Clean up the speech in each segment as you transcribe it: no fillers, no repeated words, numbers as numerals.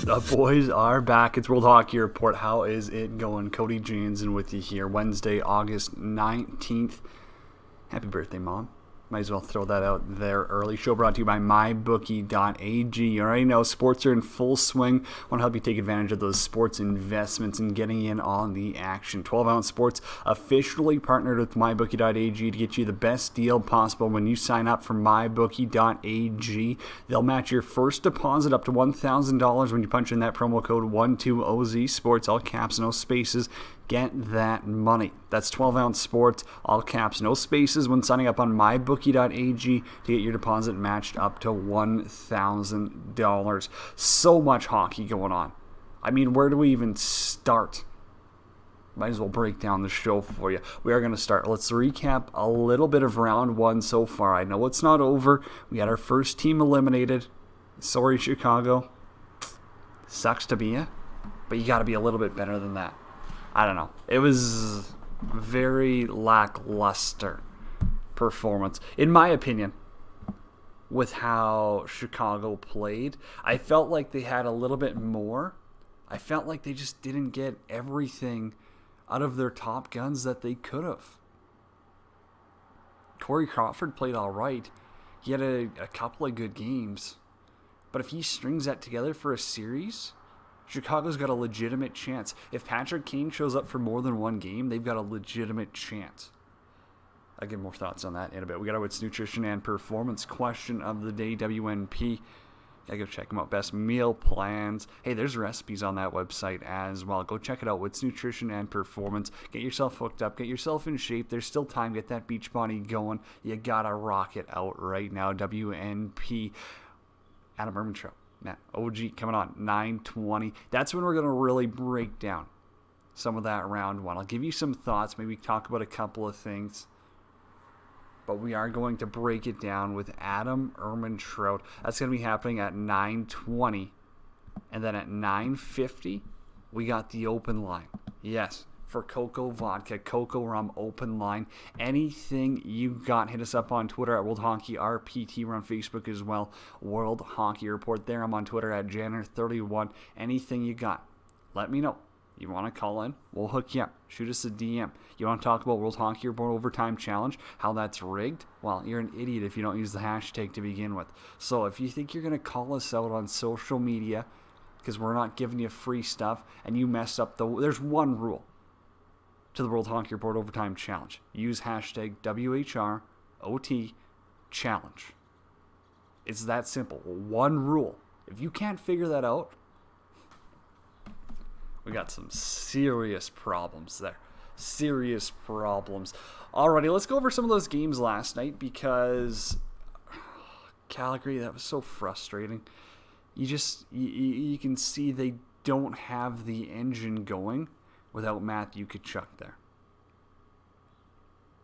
The boys are back. It's World Hockey Report. How is it going? Cody Jansen with you here. Wednesday, August 19th. Happy birthday, Mom. Might as well throw that out there early. Show brought to you by MyBookie.ag. You already know sports are in full swing. Want to help you take advantage of those sports investments and getting in on the action. 12 Ounce Sports officially partnered with MyBookie.ag to get you the best deal possible when you sign up for MyBookie.ag. They'll match your first deposit up to $1,000 when you punch in that promo code 12OZ Sports, all caps, no spaces. Get that money. That's 12 Ounce Sports, all caps, no spaces when signing up on MyBookie.ag to get your deposit matched up to $1,000. So much hockey going on. I mean, where do we even start? Might as well break down the show for you. We are going to start. Let's recap a little bit of round one so far. I know it's not over. We had our first team eliminated. Sorry, Chicago. Sucks to be you, but you got to be a little bit better than that. I don't know. It was very lackluster performance, in my opinion, with how Chicago played. I felt like they had a little bit more. I felt like they just didn't get everything out of their top guns that they could have. Corey Crawford played all right. He had a couple of good games. But if he strings that together for a series, Chicago's got a legitimate chance. If Patrick Kane shows up for more than one game, they've got a legitimate chance. I'll get more thoughts on that in a bit. We got our Wits Nutrition and Performance question of the day, WNP. Gotta go check them out. Best meal plans. Hey, there's recipes on that website as well. Go check it out. Wits Nutrition and Performance. Get yourself hooked up. Get yourself in shape. There's still time. Get that beach body going. You gotta rock it out right now. WNP. Adam Ermintrout. Matt, OG coming on 9:20. That's when we're going to really break down some of that round one. I'll give you some thoughts, maybe talk about a couple of things. But we are going to break it down with Adam Ermintrout. That's going to be happening at 9:20. And then at 9:50, we got the open line. Yes, for Coco Vodka, Coco Rum open line. Anything you got, hit us up on Twitter at World Hockey RPT. We're on Facebook as well, World Hockey Report. There, I'm on Twitter at Janner31. Anything you got, let me know. You want to call in, we'll hook you up. Shoot us a DM. You want to talk about World Hockey Report Overtime Challenge, how that's rigged? Well, you're an idiot if you don't use the hashtag to begin with. So if you think you're going to call us out on social media because we're not giving you free stuff and you messed up, there's one rule to the World Hockey Report Overtime Challenge. Use hashtag WHROT Challenge. It's that simple. One rule. If you can't figure that out, we got some serious problems there. Serious problems. Alrighty, let's go over some of those games last night because Calgary, that was so frustrating. You can see they don't have the engine going without Matthew Tkachuk there.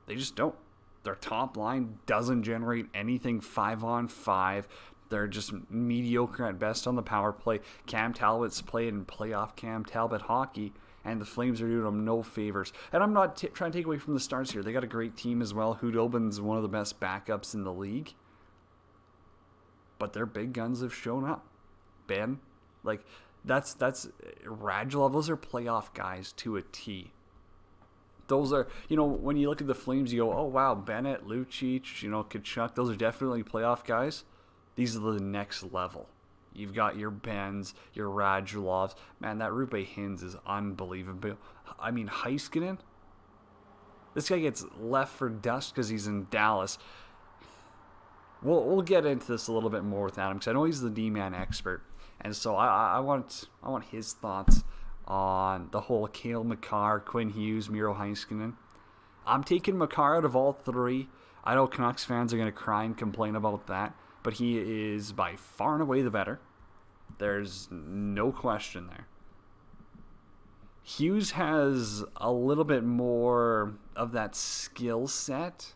They just don't. Their top line doesn't generate anything 5-on-5. They're just mediocre at best on the power play. Cam Talbot's playing playoff Cam Talbot hockey, and the Flames are doing them no favors. And I'm not trying to take away from the Stars here. They got a great team as well. Hudobin's one of the best backups in the league. But their big guns have shown up. Ben, that's Radulov. Those are playoff guys to a T. Those are, when you look at the Flames, you go, oh, wow, Bennett, Lucic, Tkachuk, those are definitely playoff guys. These are the next level. You've got your Bens, your Radulovs. Man, that Rupe Hintz is unbelievable. I mean, Heiskanen, this guy gets left for dust because he's in Dallas. We'll get into this a little bit more with Adam because I know he's the D-man expert. And so I want his thoughts on the whole Cale Makar, Quinn Hughes, Miro Heiskanen. I'm taking Makar out of all three. I know Canucks fans are going to cry and complain about that, but he is by far and away the better. There's no question there. Hughes has a little bit more of that skill set,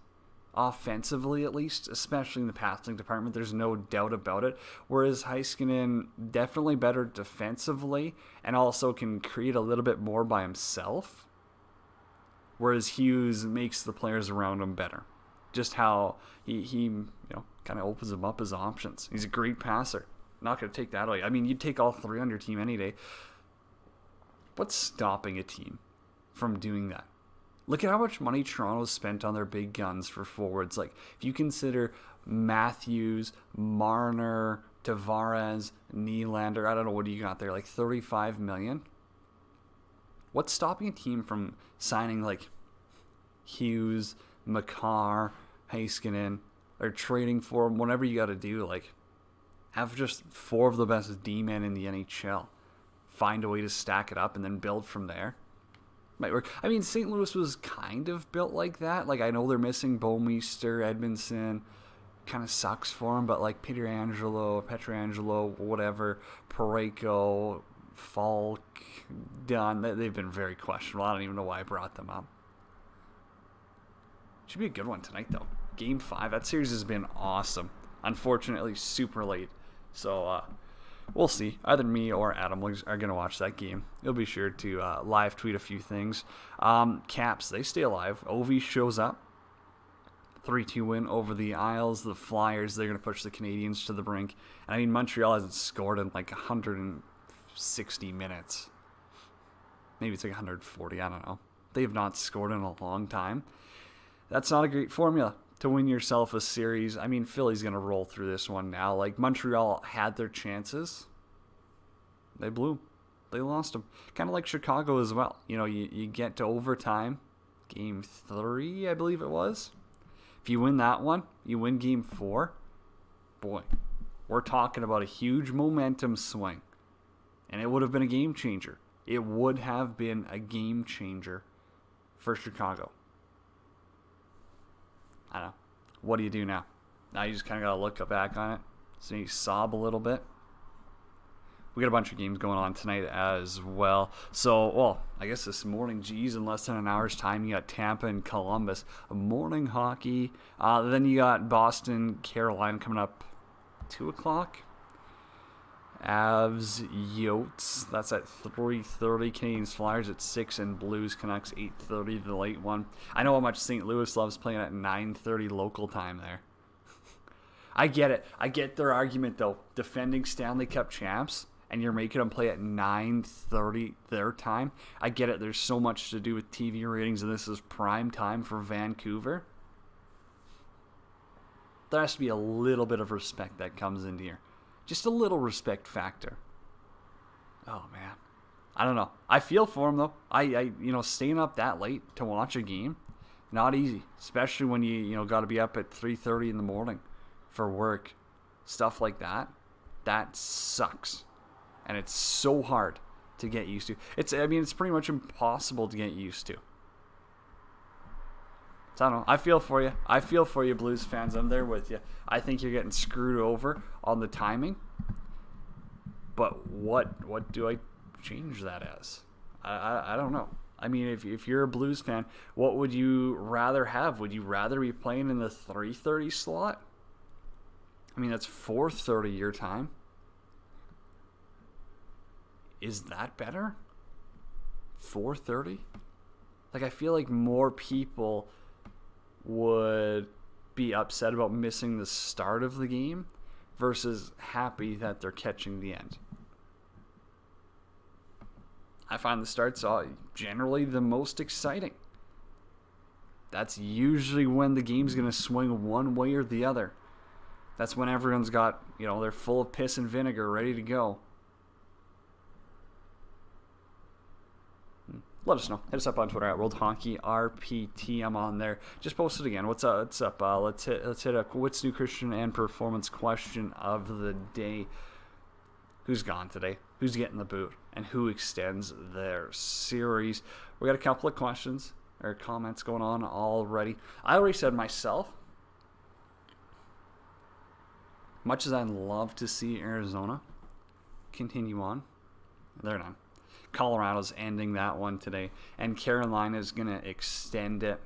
offensively at least, especially in the passing department. There's no doubt about it. Whereas Heiskanen, definitely better defensively and also can create a little bit more by himself. Whereas Hughes makes the players around him better. Just how he kind of opens them up as options. He's a great passer. Not going to take that away. I mean, you'd take all 3 on your team any day. What's stopping a team from doing that? Look at how much money Toronto spent on their big guns for forwards. Like, if you consider Matthews, Marner, Tavares, Nylander, I don't know, what do you got there? Like $35 million? What's stopping a team from signing like Hughes, Makar, Heiskanen, or trading for them, whatever you got to do? Like, have just 4 of the best D-men in the NHL. Find a way to stack it up and then build from there. Might work. I mean, St. Louis was kind of built like that. Like, I know they're missing Bouwmeester, Edmondson. Kind of sucks for him, but like Pietrangelo, whatever, Parayko, Falk, Dunn, they've been very questionable. I don't even know why I brought them up. Should be a good one tonight, though. Game 5. That series has been awesome. Unfortunately, super late. So, we'll see. Either me or Adam are going to watch that game. He'll be sure to live tweet a few things. Caps, they stay alive. Ovi shows up. 3-2 win over the Isles. The Flyers, they're going to push the Canadians to the brink. And I mean, Montreal hasn't scored in like 160 minutes. Maybe it's like 140, I don't know. They have not scored in a long time. That's not a great formula to win yourself a series. I mean, Philly's going to roll through this one now. Like, Montreal had their chances. They blew. They lost them. Kind of like Chicago as well. You know, you get to overtime. Game 3, I believe it was. If you win that one, you win game 4. Boy, we're talking about a huge momentum swing. And it would have been a game changer. It would have been a game changer for Chicago. I don't know. What do you do now? Now you just kind of got to look back on it. So you sob a little bit. We got a bunch of games going on tonight as well. So, well, I guess this morning, geez, in less than an hour's time, you got Tampa and Columbus. Morning hockey. Then you got Boston, Carolina coming up 2 o'clock. Avs, Yotes. That's at 3:30. Canadians, Flyers at 6. And Blues, Canucks, 8:30, the late one. I know how much St. Louis loves playing at 9:30 local time there. I get it. I get their argument, though. Defending Stanley Cup champs, and you're making them play at 9:30 their time. I get it. There's so much to do with TV ratings, and this is prime time for Vancouver. There has to be a little bit of respect that comes into here. Just a little respect factor. Oh, man. I don't know. I feel for him, though. I staying up that late to watch a game, not easy. Especially when you got to be up at 3:30 in the morning for work. Stuff like that. That sucks. And it's so hard to get used to. It's pretty much impossible to get used to. So I don't know. I feel for you. I feel for you, Blues fans. I'm there with you. I think you're getting screwed over on the timing. But what do I change that as? I don't know. I mean, if you're a Blues fan, what would you rather have? Would you rather be playing in the 3:30 slot? I mean, that's 4:30 your time. Is that better? 4:30? Like, I feel like more people would be upset about missing the start of the game versus happy that they're catching the end. I find the starts generally the most exciting. That's usually when the game's going to swing one way or the other. That's when everyone's got, they're full of piss and vinegar ready to go. Let us know. Hit us up on Twitter at World Hockey RPT. I'm on there. Just post it again. What's up? Let's hit a what's new Christian and performance question of the day. Who's gone today? Who's getting the boot? And who extends their series? We got a couple of questions or comments going on already. I already said myself. Much as I'd love to see Arizona continue on, they're not. Colorado's ending that one today, and Carolina's going to extend it.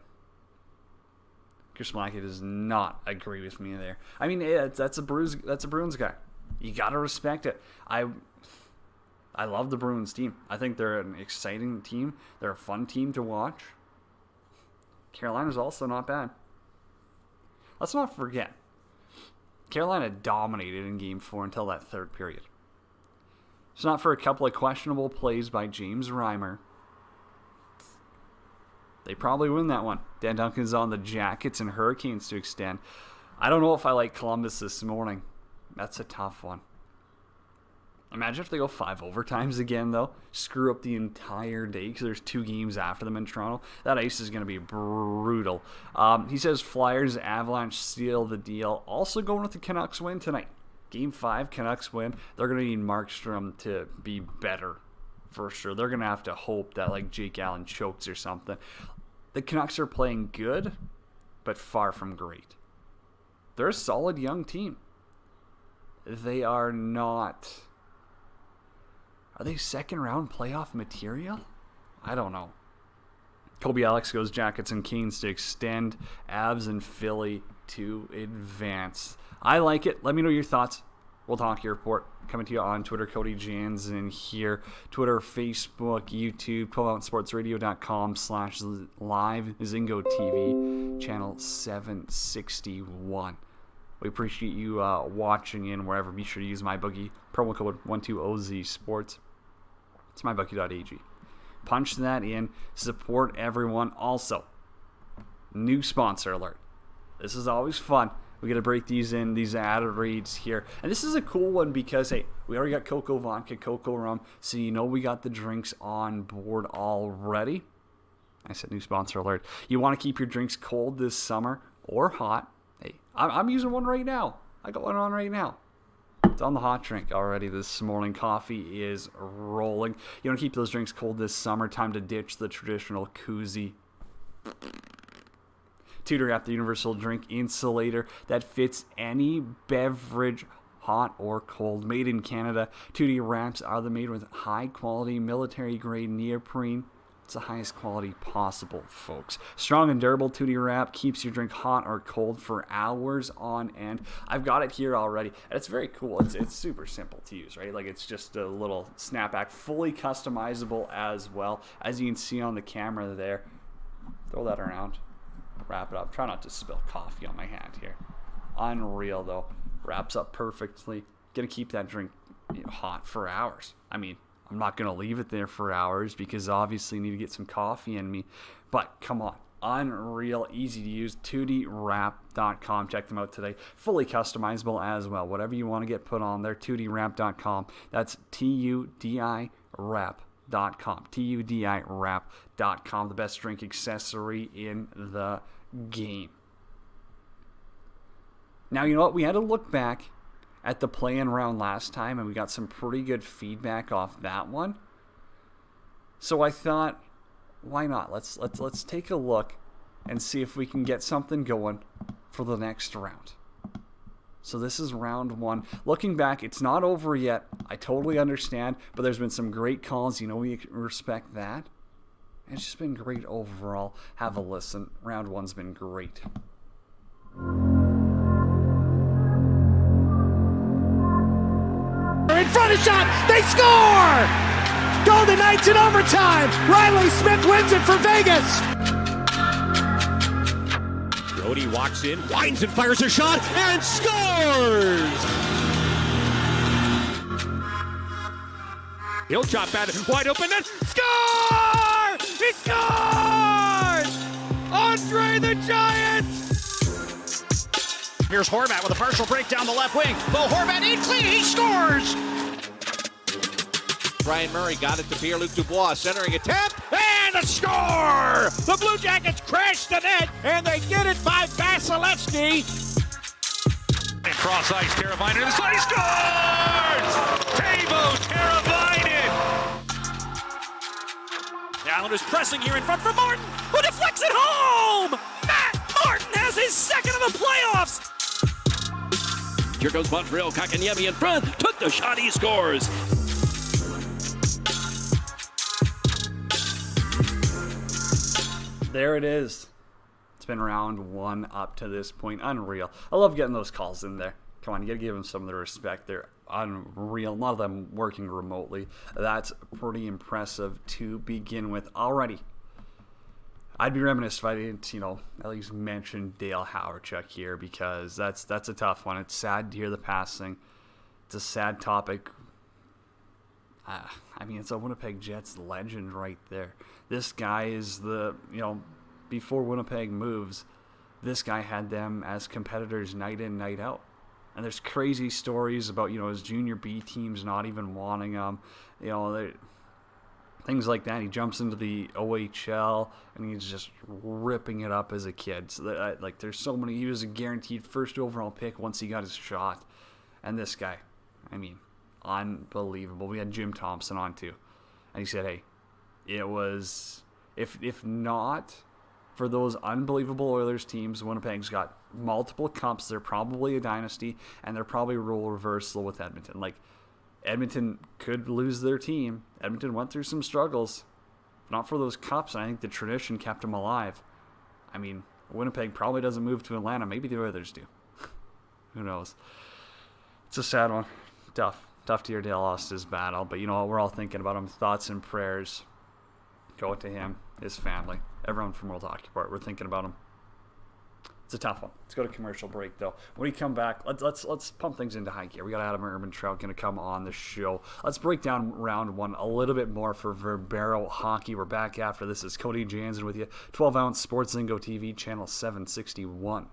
Chris Blackett does not agree with me there. I mean, that's a Bruins guy. You got to respect it. I love the Bruins team. I think they're an exciting team. They're a fun team to watch. Carolina's also not bad. Let's not forget, Carolina dominated in Game 4 until that third period. It's not for a couple of questionable plays by James Reimer. They probably win that one. Dan Duncan's on the Jackets and Hurricanes to extend. I don't know if I like Columbus this morning. That's a tough one. Imagine if they go 5 overtimes again, though. Screw up the entire day because there's 2 games after them in Toronto. That ice is going to be brutal. He says Flyers, Avalanche seal the deal. Also going with the Canucks win tonight. Game 5, Canucks win. They're going to need Markstrom to be better for sure. They're going to have to hope that like Jake Allen chokes or something. The Canucks are playing good, but far from great. They're a solid young team. They are not... Are they second round playoff material? I don't know. Kobe Alex goes Jackets and Canes to extend. Avs and Philly to advance. I like it. Let me know your thoughts. We'll talk your report. Coming to you on Twitter, Cody Jansen here. Twitter, Facebook, YouTube, 12ouncesportsradio.com/live, Zingo TV, channel 761. We appreciate you watching in wherever. Be sure to use MyBookie, promo code 12OZSports. It's mybookie.ag. Punch that in. Support everyone. Also, new sponsor alert. This is always fun. We got to break these in, these ad reads here. And this is a cool one because, hey, we already got Cocoa Vodka, Cocoa Rum, so you know we got the drinks on board already. I said new sponsor alert. You want to keep your drinks cold this summer or hot. Hey, I'm using one right now. I got one on right now. It's on the hot drink already this morning. Coffee is rolling. You want to keep those drinks cold this summer. Time to ditch the traditional koozie. Tudor Wrap, the universal drink insulator that fits any beverage, hot or cold. Made in Canada, Tudor Wraps are made with high-quality military-grade neoprene. It's the highest quality possible, folks. Strong and durable Tudor Wrap keeps your drink hot or cold for hours on end. I've got it here already, and it's very cool. It's super simple to use, right? Like, it's just a little snapback, fully customizable as well. As you can see on the camera there, throw that around. Wrap it up. Try not to spill coffee on my hand here. Unreal, though. Wraps up perfectly. Gonna keep that drink hot for hours. I mean, I'm not gonna leave it there for hours because obviously I need to get some coffee in me. But come on. Unreal, easy to use. TudiWrap.com. Check them out today. Fully customizable as well. Whatever you want to get put on there, TudiWrap.com. That's TUDI Wrap.com. TUDIWrap.com. The best drink accessory in the game. Now, you know what? We had to look back at the play-in round last time, and we got some pretty good feedback off that one. So I thought, why not? Let's take a look and see if we can get something going for the next round. So this is round 1. Looking back, it's not over yet. I totally understand, but there's been some great calls. You know, we respect that. And it's just been great overall. Have a listen. Round 1's been great. In front of shot, they score! Golden Knights in overtime. Riley Smith wins it for Vegas. Brody walks in, winds and fires a shot, and scores! He'll chop at it, wide open, and score! He scores! Andre the Giant! Here's Horvat with a partial break down the left wing. Bo Horvat in clean, he scores! Brian Murray got it to Pierre-Luc Dubois, centering attempt, and a score! The Blue Jackets crash the net, and they get it by Vasilevsky. And cross ice, Teravainen, and he scores! Teuvo Teravainen! The Islanders pressing here in front for Martin, who deflects it home! Matt Martin has his second of the playoffs! Here goes Montreal, Kakanyemi in front, took the shot, he scores! There it is. It's been round 1 up to this point. Unreal. I love getting those calls in there. Come on, you gotta give them some of the respect. They're unreal. A lot of them working remotely. That's pretty impressive to begin with already. I'd be remiss if I didn't, at least mention Dale Hawerchuk here, because that's a tough one. It's sad to hear the passing. It's a sad topic. It's a Winnipeg Jets legend right there. This guy is before Winnipeg moves, this guy had them as competitors night in, night out. And there's crazy stories about, his junior B teams not even wanting him. Things like that. He jumps into the OHL and he's just ripping it up as a kid. So there's so many. He was a guaranteed first overall pick once he got his shot. And this guy, unbelievable. We had Jim Thompson on too. And he said, hey, it was, if not for those unbelievable Oilers teams, Winnipeg's got multiple cups. They're probably a dynasty, and they're probably a role reversal with Edmonton. Edmonton could lose their team. Edmonton went through some struggles. Not for those cups, and I think the tradition kept them alive. Winnipeg probably doesn't move to Atlanta. Maybe the Oilers do. Who knows? It's a sad one. Tough to hear Dale lost his battle, but you know what? We're all thinking about him. Thoughts and prayers go to him, his family, everyone from World Hockey Report. We're thinking about him. It's a tough one. Let's go to commercial break, though. When we come back, let's pump things into high gear. We got Adam Ermintrout going to come on the show. Let's break down round one a little bit more for Verbero Hockey. We're back after this. It's Cody Jansen with you. 12-ounce Sports Zingo TV, channel 761.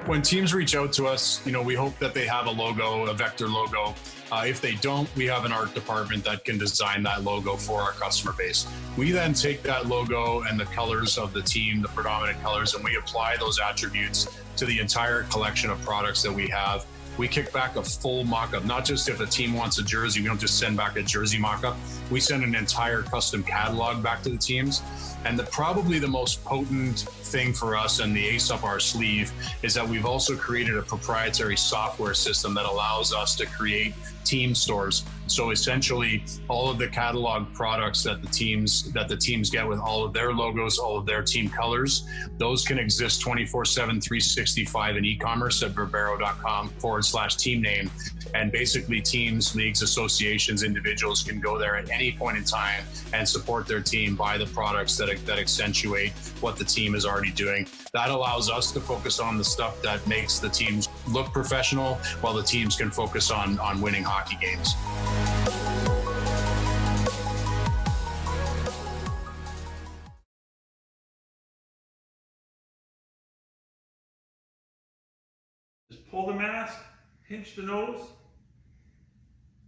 When teams reach out to us, we hope that they have a logo, a vector logo. If they don't, we have an art department that can design that logo for our customer base. We then take that logo and the colors of the team, the predominant colors, and we apply those attributes to the entire collection of products that we have. We kick back a full mock-up, not just if a team wants a jersey, we don't just send back a jersey mock-up. We send an entire custom catalog back to the teams. And probably the most potent thing for us and the ace up our sleeve is that we've also created a proprietary software system that allows us to create team stores. So essentially all of the catalog products that the teams get with all of their logos, all of their team colors, those can exist 24/7, 365 in e-commerce at verbero.com/team name. And basically teams, leagues, associations, individuals can go there at any point in time and support their team, buy the products that accentuate what the team is already doing. That allows us to focus on the stuff that makes the teams look professional, while the teams can focus on winning hockey games. Just pull the mask, pinch the nose,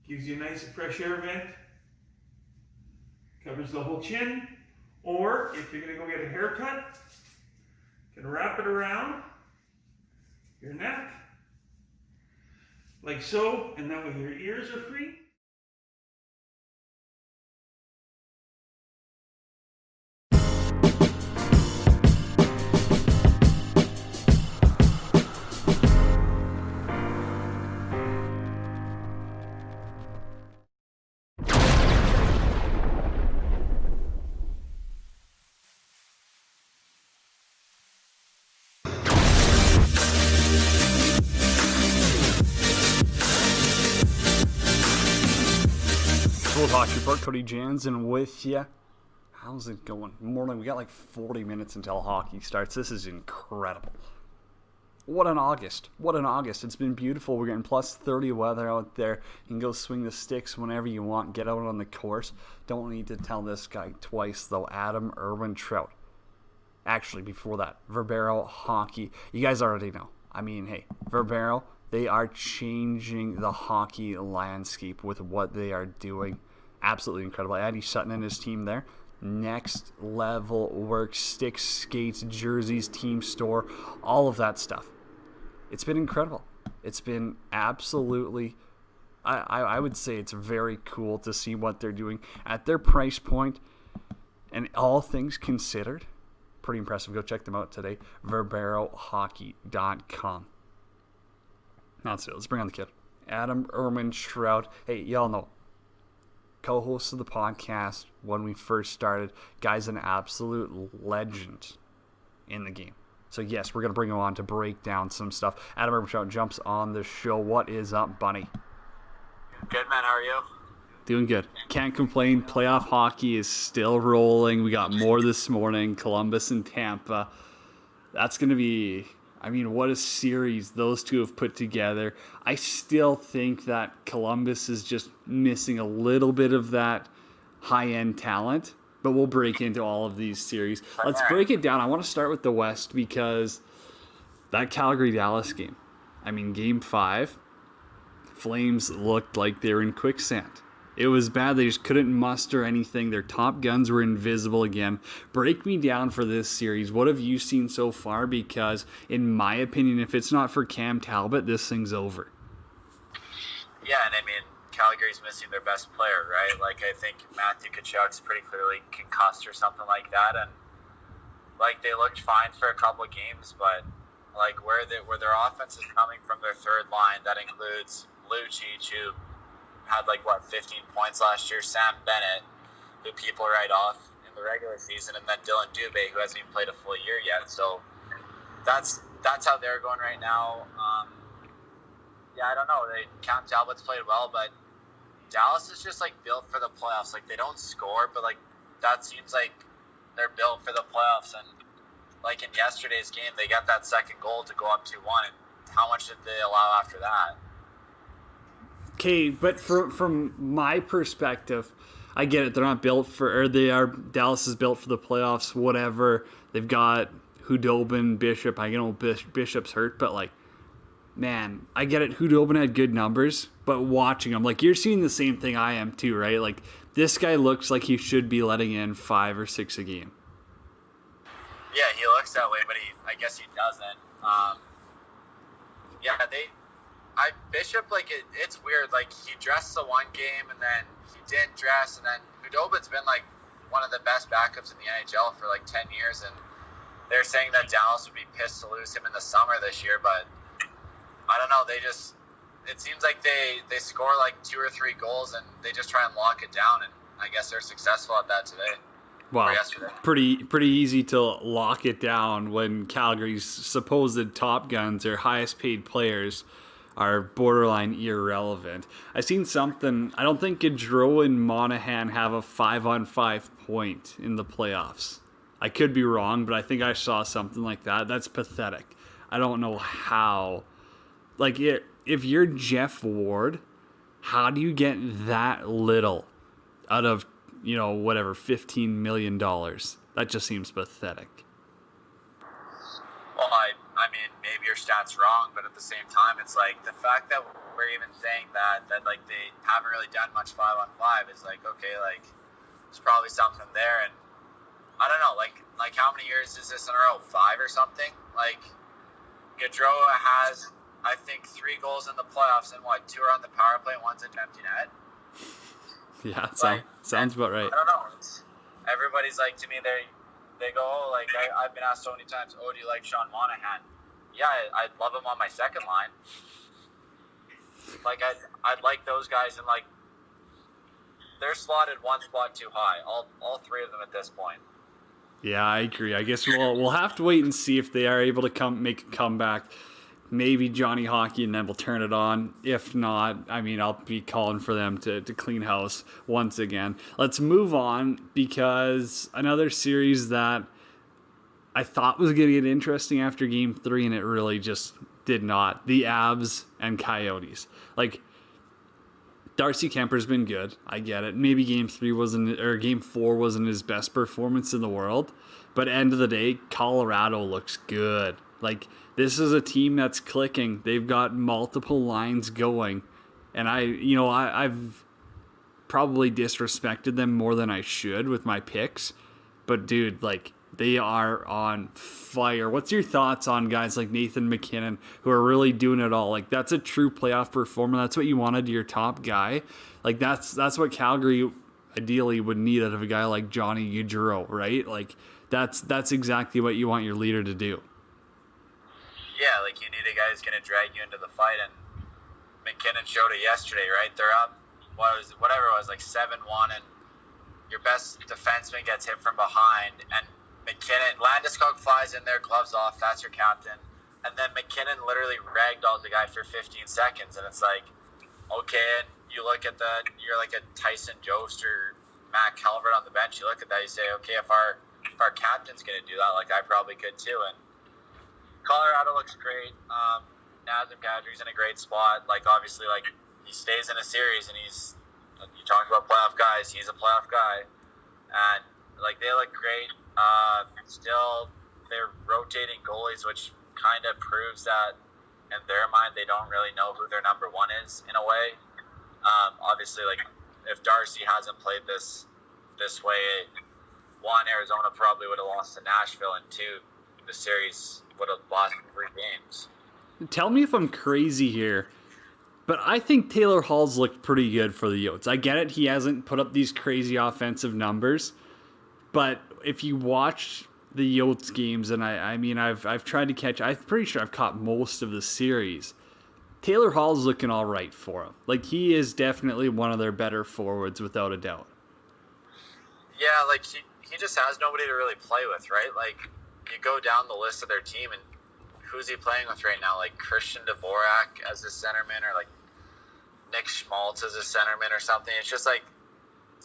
gives you a nice fresh air vent, covers the whole chin, or if you're going to go get a haircut, you can wrap it around your neck, like so, and that way your ears are free. World Hockey Report, Cody Jansen with you. How's it going? Morning. We got like 40 minutes until hockey starts. This is incredible. What an August. What an August. It's been beautiful. We're getting plus 30 weather out there. You can go swing the sticks whenever you want. Get out on the course. Don't need to tell this guy twice, though. Adam Ermintrout. Actually, before that, Verbero Hockey. You guys already know. Hey, Verbero, they are changing the hockey landscape with what they are doing. Absolutely incredible. Eddie Sutton and his team there. Next level work, sticks, skates, jerseys, team store, all of that stuff. It's been incredible. It's been absolutely, I would say it's very cool to see what they're doing at their price point, and all things considered, pretty impressive. Go check them out today. VerberoHockey.com. That's it. Let's bring on the kid. Adam Erman-Shroud. Hey, y'all know, co-host of the podcast when we first started. Guy's an absolute legend in the game. So yes, we're going to bring him on to break down some stuff. Adam Erman-Shroud jumps on the show. What is up, Bunny? Good, man. How are you? Doing good. Can't complain. Playoff hockey is still rolling. We got more this morning. Columbus and Tampa. That's going to be... I mean, what a series those two have put together. I still think that Columbus is just missing a little bit of that high-end talent, but we'll break into all of these series. Let's break it down. I want to start with the West because that Calgary-Dallas game, I mean, Game 5, Flames looked like they were in quicksand. It was bad. They just couldn't muster anything. Their top guns were invisible again. Break me down for this series. What have you seen so far? Because, in my opinion, if it's not for Cam Talbot, this thing's over. Yeah, and I mean, Calgary's missing their best player, right? Like, I think Matthew Tkachuk's pretty clearly concussed or something like that. And, like, they looked fine for a couple of games, but, like, where their offense is coming from their third line, that includes Lucic, who had 15 points last year, Sam Bennett, who people write off in the regular season, and then Dylan Dubé, who hasn't even played a full year yet. So that's how they're going right now. I don't know. Cam Talbot's played well, but Dallas is just built for the playoffs. They don't score, but that seems like they're built for the playoffs. And in yesterday's game, they got that second goal to go up 2-1. And how much did they allow after that? Okay, but from my perspective, I get it. They're not built for, or they are. Dallas is built for the playoffs. Whatever. They've got Hudobin, Bishop. I know Bishop's hurt, but man, I get it. Hudobin had good numbers, but watching him, you're seeing the same thing I am too, right? This guy looks like he should be letting in 5 or 6 a game. Yeah, he looks that way, but I guess he doesn't. Bishop, it's weird. He dressed the one game, and then he didn't dress, and then Hudobin's been, one of the best backups in the NHL for, 10 years, and they're saying that Dallas would be pissed to lose him in the summer this year, but I don't know. It seems like they score, 2 or 3 goals, and they just try and lock it down, and I guess they're successful at that today. Wow, yesterday. Pretty easy to lock it down when Calgary's supposed top guns or highest paid players are borderline irrelevant. I seen something. I don't think Gaudreau and Monahan have a 5-on-5 point in the playoffs. I could be wrong, but I think I saw something like that. That's pathetic. I don't know how. If you're Jeff Ward, how do you get that little out of $15 million? That just seems pathetic. Well, I mean, maybe your stat's wrong, but at the same time, it's the fact that we're even saying that they haven't really done much 5-on-5 is okay, there's probably something there. And I don't know, how many years is this in a row? 5 or something? Gaudreau has, I think, 3 goals in the playoffs, and 2 are on the power play and 1's an empty net. Yeah, sounds about right. I don't know. Everybody's to me, they go, I've been asked so many times, do you like Sean Monahan? Yeah, I'd love him on my second line. I'd like those guys, and they're slotted one spot too high. All 3 of them at this point. Yeah, I agree. I guess we'll have to wait and see if they are able to make a comeback. Maybe Johnny Hockey, and then we'll turn it on. If not, I mean, I'll be calling for them to clean house once again. Let's move on, because another series that I thought was going to get interesting after Game 3, and it really just did not. The Avs and Coyotes. Darcy Kemper's been good. I get it. Maybe Game 4 wasn't his best performance in the world. But end of the day, Colorado looks good. This is a team that's clicking. They've got multiple lines going. And I've probably disrespected them more than I should with my picks. But dude, they are on fire. What's your thoughts on guys like Nathan McKinnon, who are really doing it all? That's a true playoff performer. That's what you wanted to your top guy. That's what Calgary ideally would need out of a guy like Johnny Gaudreau, right? that's exactly what you want your leader to do. Yeah, like you need a guy who's going to drag you into the fight, and McKinnon showed it yesterday, right? They're up, whatever it was, like 7-1, and your best defenseman gets hit from behind, and Landeskog flies in there, gloves off, that's your captain, and then McKinnon literally ragdolls the guy for 15 seconds, and it's like, okay, and you look at you're like a Tyson Jost or Matt Calvert on the bench, you look at that, you say, okay, if our captain's going to do that, like I probably could too, and Colorado looks great. Nazem Kadri's in a great spot. Like, obviously, like, he stays in a series, and you talk about playoff guys, he's a playoff guy. And, like, they look great. Still, they're rotating goalies, which kind of proves that, in their mind, they don't really know who their number one is, in a way. Obviously, like, if Darcy hasn't played this way, one, Arizona probably would have lost to Nashville, and two, the series would have lost 3 games. Tell me if I'm crazy here, but I think Taylor Hall's looked pretty good for the Yotes. I get it, he hasn't put up these crazy offensive numbers, but if you watch the Yotes games, and I mean, I've tried to catch, I'm pretty sure I've caught most of the series. Taylor Hall's looking all right for him. Like, he is definitely one of their better forwards, without a doubt. Yeah, like, he just has nobody to really play with, right? Like, you go down the list of their team, and who's he playing with right now? Like Christian Dvorak as a centerman, or like Nick Schmaltz as a centerman or something. It's just like,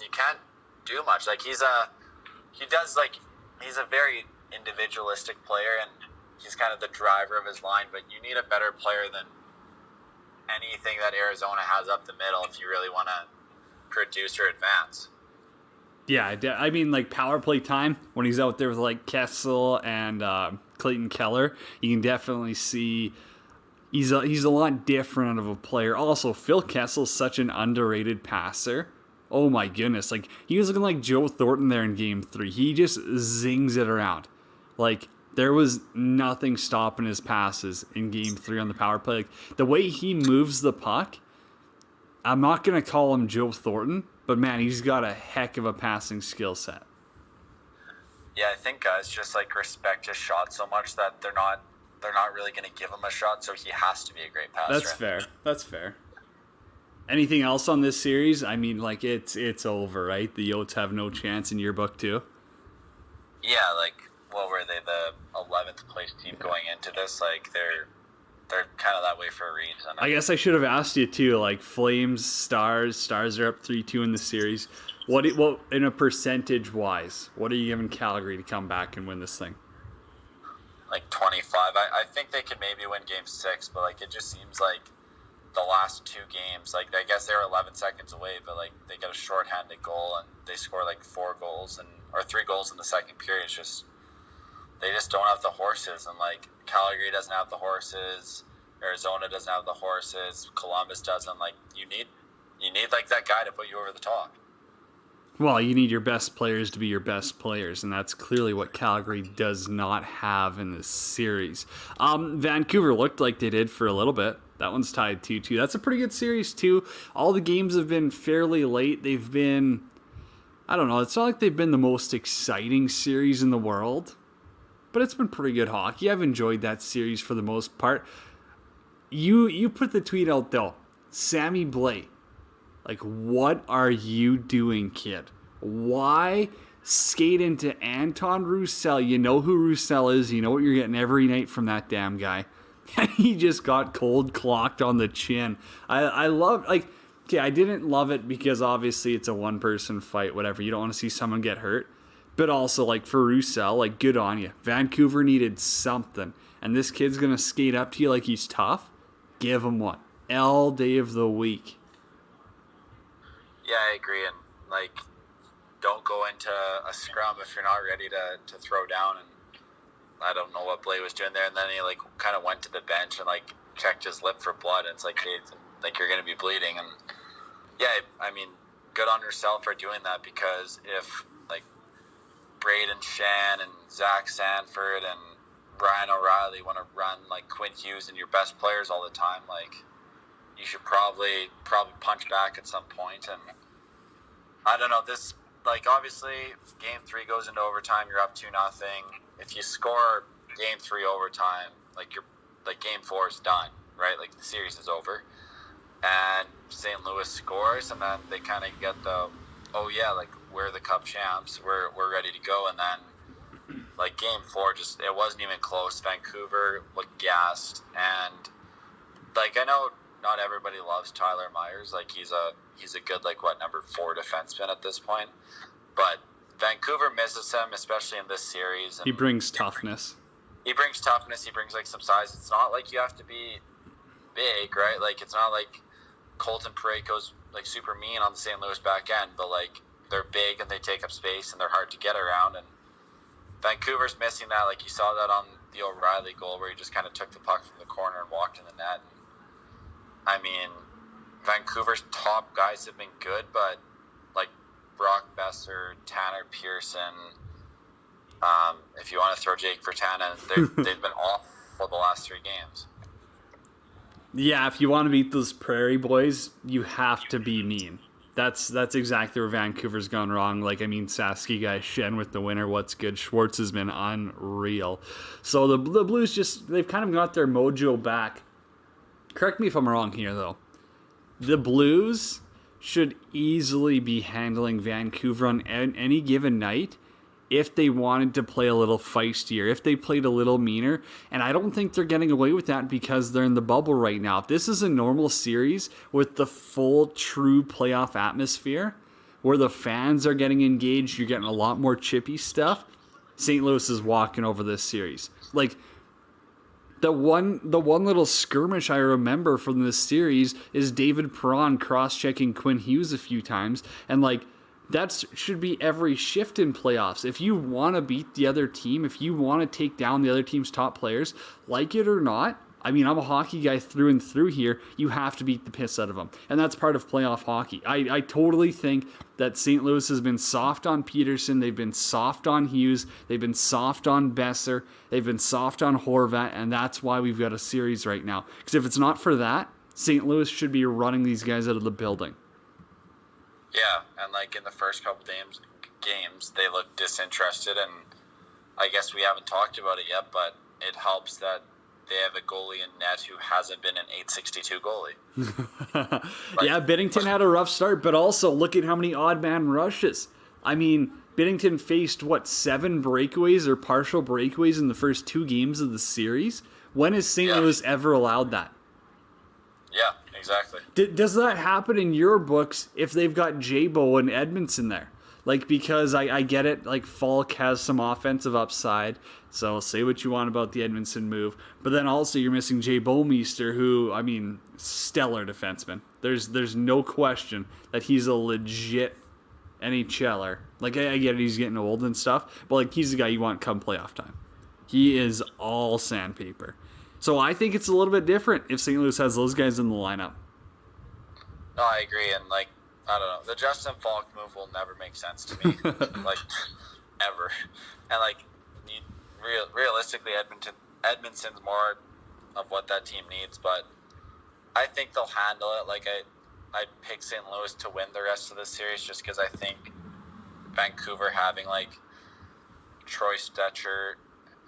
you can't do much. Like, he's a very individualistic player, and he's kind of the driver of his line, but you need a better player than anything that Arizona has up the middle if you really want to produce or advance. Yeah, I mean, like, power play time, when he's out there with, like, Kessel and Clayton Keller, you can definitely see he's a lot different of a player. Also, Phil Kessel's such an underrated passer. Oh, my goodness. Like, he was looking like Joe Thornton there in Game 3. He just zings it around. Like, there was nothing stopping his passes in Game 3 on the power play. Like, the way he moves the puck, I'm not going to call him Joe Thornton, but man, he's got a heck of a passing skill set. Yeah, I think guys just like respect his shot so much that they're not really going to give him a shot, so he has to be a great passer. That's fair. Anything else on this series? I mean, like, it's over, right? The Yotes have no chance in your book too. Yeah, like, what were they, the 11th place team going into this? Like, they're kind of that way for a reason. I guess I should have asked you too. Like, Flames, Stars are up 3-2 in the series. What in a percentage wise? What are you giving Calgary to come back and win this thing? Like 25. I think they could maybe win Game 6, but like, it just seems like the last 2 games, like, I guess they were 11 seconds away, but like, they get a shorthanded goal and they score like 4 goals or 3 goals in the second period. It's just, they just don't have the horses, and like, Calgary doesn't have the horses, Arizona doesn't have the horses, Columbus doesn't. Like, you need like that guy to put you over the top. Well, you need your best players to be your best players, and that's clearly what Calgary does not have in this series. Vancouver looked like they did for a little bit. That one's tied 2-2. That's a pretty good series too. All the games have been fairly late. They've been, I don't know, it's not like they've been the most exciting series in the world, but it's been pretty good hockey. I've enjoyed that series for the most part. You put the tweet out though, Sammy Blais. Like, what are you doing, kid? Why skate into Anton Roussel? You know who Roussel is. You know what you're getting every night from that damn guy. And he just got cold clocked on the chin. I love, like, okay, I didn't love it because obviously it's a one-person fight, whatever. You don't want to see someone get hurt. But also, like, for Roussel, like, good on you. Vancouver needed something. And this kid's going to skate up to you like he's tough. Give him one. All day of the week. Yeah, I agree. And, like, don't go into a scrum if you're not ready to throw down. And I don't know what Blais was doing there. And then he, like, kind of went to the bench and, like, checked his lip for blood. And it's like, hey, like, you're going to be bleeding. And, yeah, I mean, good on yourself for doing that, because if, like, Braden Shan and Zach Sanford and Ryan O'Reilly want to run like Quinn Hughes and your best players all the time, like, you should probably punch back at some point. And I don't know, this like obviously game 3 goes into overtime, you're up 2-0. If you score game 3 overtime, game 4 is done, right? Like the series is over. And St. Louis scores, and then they kind of get the, oh yeah, like we're the Cup champs, we're ready to go. And then like game 4, just it wasn't even close. Vancouver looked gassed, and like I know not everybody loves Tyler Myers. Like he's a good number 4 defenseman at this point, but Vancouver misses him, especially in this series. And he brings toughness. He brings toughness. He brings like some size. It's not like you have to be big, right? Like it's not like Colton Parayko's like super mean on the St. Louis back end, but like they're big and they take up space and they're hard to get around. And Vancouver's missing that. Like you saw that on the O'Reilly goal where he just kind of took the puck from the corner and walked in the net. And, I mean, Vancouver's top guys have been good, but like Brock Besser, Tanner Pearson, if you want to throw Jake Virtanen, they've been off for the last 3 games. Yeah, if you want to beat those Prairie boys, you have to be mean. That's exactly where Vancouver's gone wrong. Like, I mean, Sasky guy, Shen with the winner, what's good. Schwartz has been unreal. So the Blues they've kind of got their mojo back. Correct me if I'm wrong here, though. The Blues should easily be handling Vancouver on any given night if they wanted to play a little feistier, if they played a little meaner. And I don't think they're getting away with that because they're in the bubble right now. If this is a normal series with the full, true playoff atmosphere, where the fans are getting engaged, you're getting a lot more chippy stuff, St. Louis is walking over this series. Like, the one little skirmish I remember from this series is David Perron cross-checking Quinn Hughes a few times, and like that should be every shift in playoffs. If you want to beat the other team, if you want to take down the other team's top players, like it or not, I mean, I'm a hockey guy through and through here. You have to beat the piss out of them. And that's part of playoff hockey. I totally think that St. Louis has been soft on Peterson. They've been soft on Hughes. They've been soft on Besser. They've been soft on Horvat. And that's why we've got a series right now. Because if it's not for that, St. Louis should be running these guys out of the building. Yeah, and like in the first couple games, they look disinterested. And I guess we haven't talked about it yet, but it helps that they have a goalie in net who hasn't been an .862 goalie. Yeah, Binnington had a rough start, but also look at how many odd man rushes. I mean, Binnington faced, 7 breakaways or partial breakaways in the first 2 games of the series? When has St. Louis ever allowed that? Yeah, exactly. Does that happen in your books if they've got J-Bo and Edmondson there? Like, because I get it, like, Falk has some offensive upside, so say what you want about the Edmondson move. But then also you're missing Jay Bouwmeester, who, I mean, stellar defenseman. There's no question that he's a legit NHLer. Like, I get it, he's getting old and stuff, but, like, he's the guy you want come playoff time. He is all sandpaper. So I think it's a little bit different if St. Louis has those guys in the lineup. No, I agree, and, like, I don't know. The Justin Falk move will never make sense to me, like, ever. And, like, realistically, Edmondson's more of what that team needs, but I think they'll handle it. Like, I'd pick St. Louis to win the rest of the series just because I think Vancouver having, like, Troy Stetcher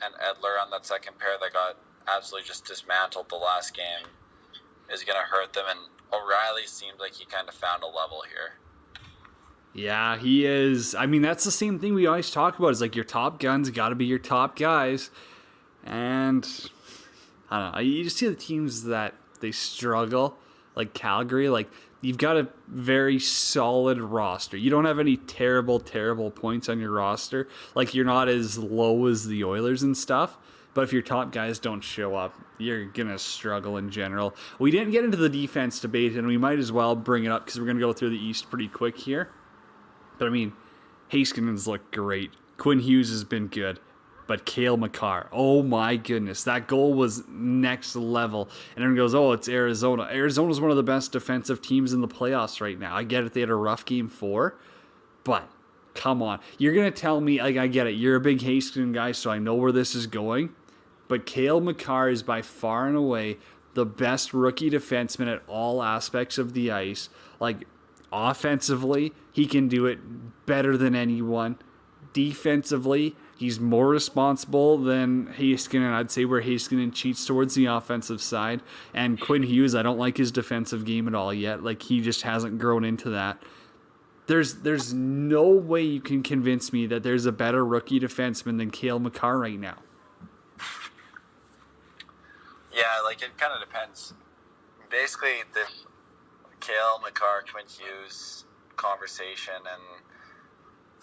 and Edler on that second pair that got absolutely just dismantled the last game is going to hurt them, and O'Reilly seems like he kind of found a level here. Yeah, he is. I mean, that's the same thing we always talk about. Is like your top guns got to be your top guys. And I don't know. You just see the teams that they struggle, like Calgary. Like, you've got a very solid roster. You don't have any terrible points on your roster. Like, you're not as low as the Oilers and stuff. But if your top guys don't show up, you're going to struggle in general. We didn't get into the defense debate, and we might as well bring it up because we're going to go through the East pretty quick here. But, I mean, Haskins looked great. Quinn Hughes has been good. But Cale Makar, oh my goodness, that goal was next level. And everyone goes, oh, it's Arizona. Arizona's one of the best defensive teams in the playoffs right now. I get it, they had a rough game 4, but come on. You're going to tell me, like, I get it, you're a big Haskins guy, so I know where this is going. But Cale Makar is by far and away the best rookie defenseman at all aspects of the ice. Like, offensively, he can do it better than anyone. Defensively, he's more responsible than Heiskanen. I'd say where Heiskanen cheats towards the offensive side. And Quinn Hughes, I don't like his defensive game at all yet. Like, he just hasn't grown into that. There's no way you can convince me that there's a better rookie defenseman than Cale Makar right now. Yeah, like, it kind of depends. Basically, this Cale Makar, Quinn Hughes conversation and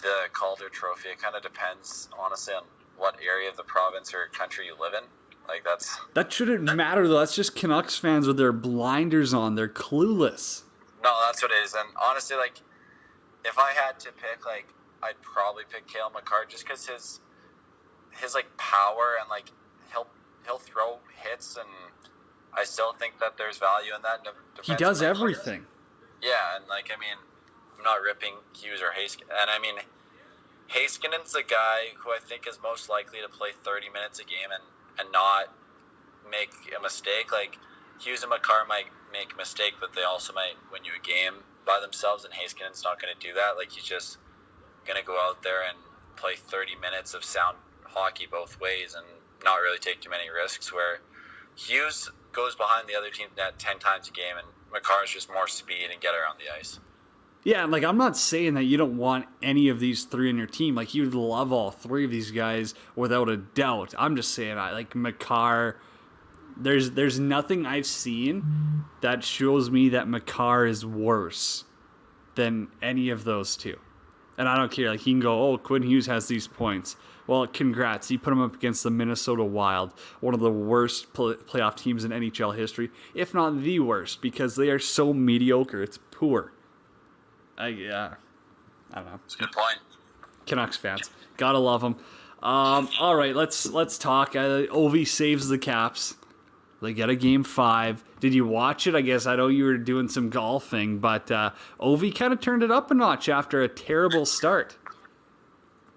the Calder Trophy, it kind of depends, honestly, on what area of the province or country you live in. Like, that shouldn't matter, though. That's just Canucks fans with their blinders on. They're clueless. No, that's what it is. And honestly, like, if I had to pick, like, I'd probably pick Cale Makar just because his like power and like he'll throw hits, and I still think that there's value in that. He does everything. Yeah, and like, I mean, I'm not ripping Hughes or Heiskanen, and I mean, Heiskanen's the guy who I think is most likely to play 30 minutes a game and not make a mistake. Like, Hughes and Makar might make a mistake, but they also might win you a game by themselves, and Heiskanen's not going to do that. Like, he's just going to go out there and play 30 minutes of sound hockey both ways and not really take too many risks, where Hughes goes behind the other team's net 10 times a game, and Makar's just more speed and get around the ice. Yeah, like, I'm not saying that you don't want any of these three on your team. Like, you'd love all three of these guys without a doubt. I'm just saying, like, Makar, there's nothing I've seen that shows me that Makar is worse than any of those two. And I don't care. Like, he can go, oh, Quinn Hughes has these points. Well, congrats. You put him up against the Minnesota Wild, one of the worst playoff teams in NHL history, if not the worst, because they are so mediocre. It's poor. I don't know. That's a good point. Canucks fans. Gotta love them. All right, let's talk. Ovi saves the Caps. They get a Game 5. Did you watch it? I guess I know you were doing some golfing, but Ovi kind of turned it up a notch after a terrible start.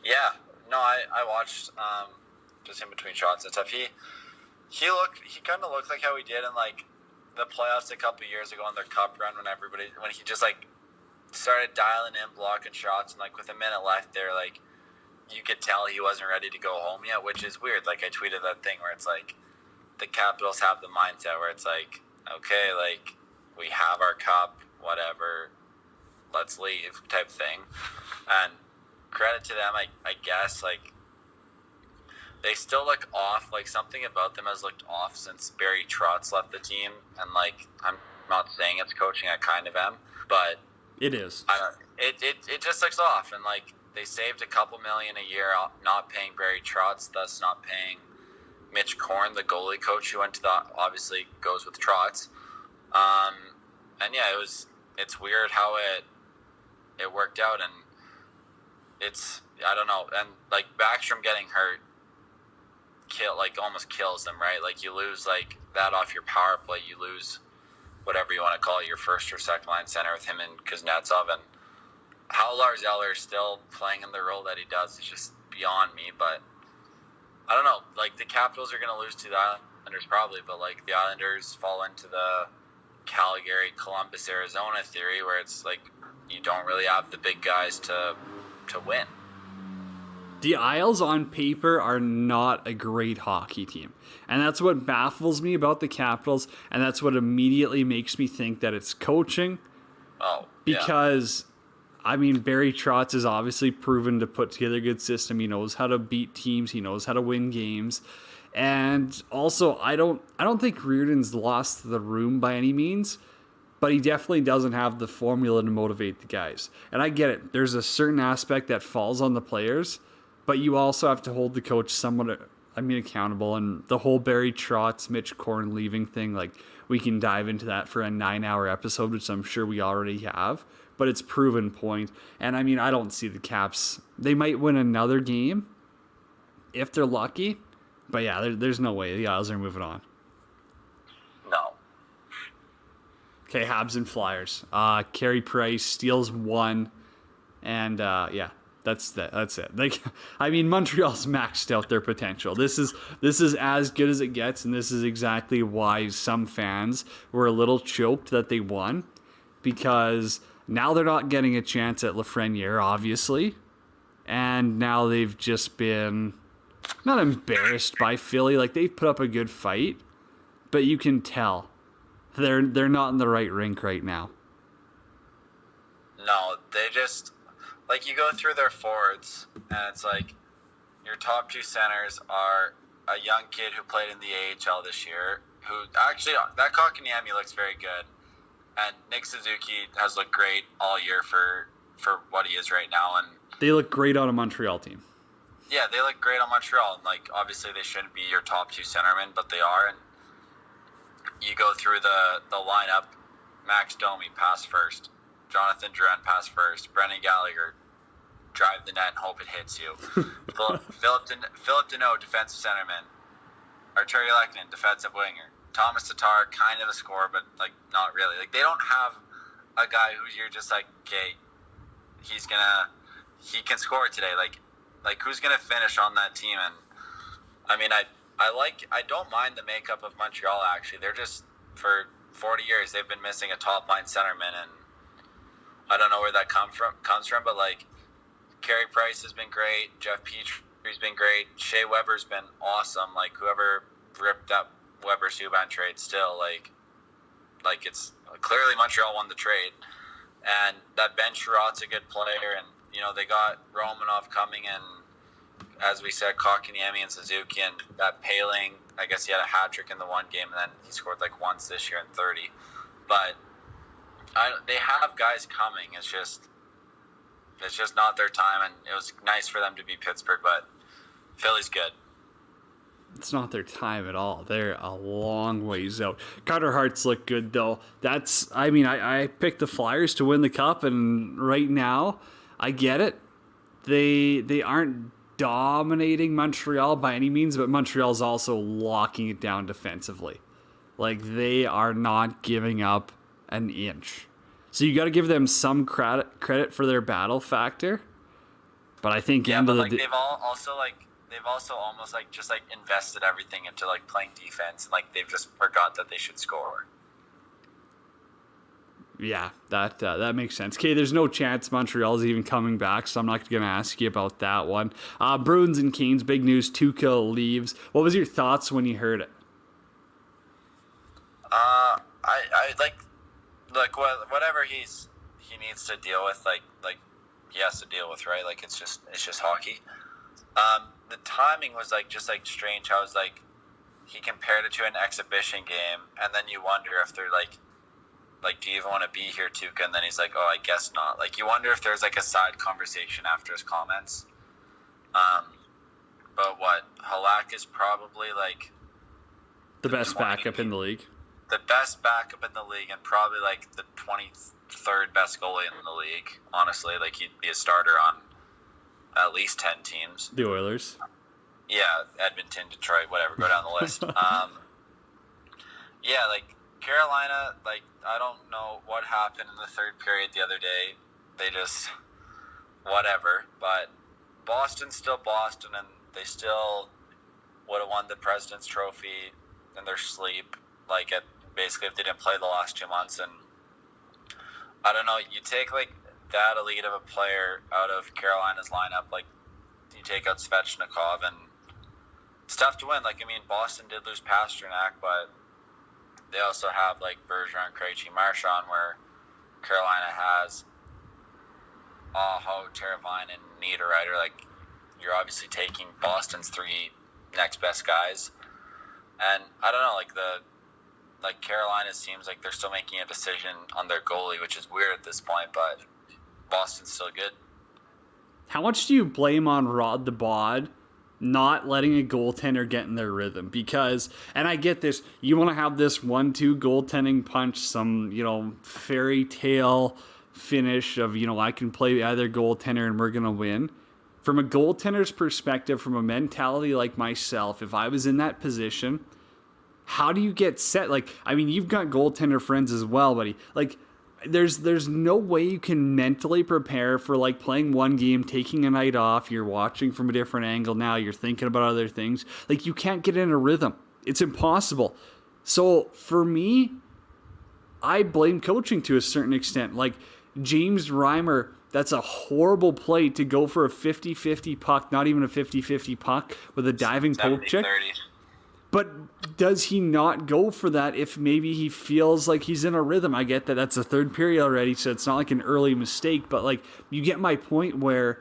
Yeah. No, I watched just in between shots and stuff. He kind of looked like how he did in like the playoffs a couple of years ago in their cup run when he just like started dialing in, blocking shots, and like with a minute left there, like you could tell he wasn't ready to go home yet, which is weird. Like, I tweeted that thing where it's like the Capitals have the mindset where it's like, okay, like, we have our cup, whatever, let's leave type thing. And credit to them, I guess, like, they still look off. Like, something about them has looked off since Barry Trotz left the team. And, like, I'm not saying it's coaching, I kind of am, but it is. It just looks off. And, like, they saved a couple million a year not paying Barry Trotz, thus not paying Mitch Korn, the goalie coach who went to obviously goes with Trotz. And yeah, it's weird how it worked out, and I don't know. And like, Backstrom getting hurt almost kills them, right? Like, you lose like that off your power play, you lose whatever you want to call it, your first or second line center with him and Kuznetsov, and how Lars Eller is still playing in the role that he does is just beyond me. But I don't know, like, the Capitals are going to lose to the Islanders probably, but like, the Islanders fall into the Calgary, Columbus, Arizona theory where it's like you don't really have the big guys to win. The Isles on paper are not a great hockey team. And that's what baffles me about the Capitals, and that's what immediately makes me think that it's coaching. Oh, because, yeah. I mean, Barry Trotz is obviously proven to put together a good system. He knows how to beat teams. He knows how to win games. And also, I don't think Reardon's lost the room by any means, but he definitely doesn't have the formula to motivate the guys. And I get it. There's a certain aspect that falls on the players, but you also have to hold the coach somewhat, accountable. And the whole Barry Trotz, Mitch Korn leaving thing, like, we can dive into that for a 9-hour episode, which I'm sure we already have. But it's proven point. And I mean, I don't see the Caps. They might win another game if they're lucky. But yeah, there's no way the Isles are moving on. No. Okay, Habs and Flyers. Carey Price steals one. And yeah, that's it. Like, I mean, Montreal's maxed out their potential. This is as good as it gets, and this is exactly why some fans were a little choked that they won. Because Now they're not getting a chance at Lafreniere, obviously. And now they've just been not embarrassed by Philly. Like, they've put up a good fight, but you can tell they're not in the right rink right now. No, they just, like, you go through their forwards, and it's like your top two centers are a young kid who played in the AHL this year, who actually, that Kotkaniemi looks very good. And Nick Suzuki has looked great all year for what he is right now. And they look great on a Montreal team. Yeah, they look great on Montreal. And, like, obviously they shouldn't be your top two centermen, but they are. And you go through the lineup, Max Domi, pass first. Jonathan Drouin, pass first. Brendan Gallagher, drive the net and hope it hits you. Philip Deneau, defensive centerman. Arturi Lehkonen, defensive winger. Thomas Tatar, kind of a scorer, but, like, not really. Like, they don't have a guy who you're just like, okay, he can score today. Like who's gonna finish on that team? And I mean, I don't mind the makeup of Montreal. Actually, they're just, for 40 years they've been missing a top line centerman, and I don't know where that comes from. But, like, Carey Price has been great. Jeff Petry's been great. Shea Weber's been awesome. Like, whoever ripped that Weber Subban trade, still like it's clearly Montreal won the trade. And that Ben Sherratt's a good player, and they got Romanov coming in, as we said, Kotkaniemi and Suzuki, and that Paling, I guess he had a hat trick in the one game, and then he scored like once this year in 30. But they have guys coming. It's just not their time, and it was nice for them to be Pittsburgh, but Philly's good. It's not their time at all. They're a long ways out. Carter Hart's look good, though. I picked the Flyers to win the Cup, and right now, I get it. They aren't dominating Montreal by any means, but Montreal's also locking it down defensively. Like, they are not giving up an inch. So you got to give them some credit for their battle factor. But I think they've also almost just invested everything into playing defense, and they've just forgot that they should score. Yeah, that makes sense. Okay, there's no chance Montreal's even coming back, so I'm not going to ask you about that one. Bruins and Canes, big news. Tuukka leaves. What was your thoughts when you heard it? Whatever he needs to deal with, he has to deal with, right? It's just hockey. The timing was just strange. How it was he compared it to an exhibition game, and then you wonder if they're do you even want to be here, Tuukka? And then he's like, oh, I guess not. You wonder if there's a side conversation after his comments. But Halak is probably the best backup in the league. The best backup in the league, and probably the 23rd best goalie in the league. Honestly, he'd be a starter on at least 10 teams. The Oilers. Yeah, Edmonton, Detroit, whatever. Go down the list. Carolina, I don't know what happened in the third period the other day. They just, whatever. But Boston's still Boston, and they still would have won the President's Trophy in their sleep. Basically, if they didn't play the last 2 months. And I don't know, you take that elite of a player out of Carolina's lineup, you take out Svechnikov, and it's tough to win. Boston did lose Pasternak, but they also have Bergeron, Krejci, Marchand, where Carolina has Aho, Teravainen, and Niederreiter. You're obviously taking Boston's 3 next best guys, and I don't know, Carolina seems they're still making a decision on their goalie, which is weird at this point, but Boston's still good. How much do you blame on Rod the Bod not letting a goaltender get in their rhythm? Because, and I get this, you want to have this 1-2 goaltending punch, some, fairy tale finish of, I can play either goaltender and we're going to win. From a goaltender's perspective, from a mentality like myself, if I was in that position, how do you get set? You've got goaltender friends as well, buddy. There's no way you can mentally prepare for playing one game, taking a night off, you're watching from a different angle now, you're thinking about other things. You can't get in a rhythm. It's impossible. So for me, I blame coaching to a certain extent. James Reimer, that's a horrible play to go for a 50-50 puck, not even a 50-50 puck, with a diving poke check. 70-30. But does he not go for that if maybe he feels like he's in a rhythm? I get that that's the third period already, so it's not like an early mistake, but like you get my point where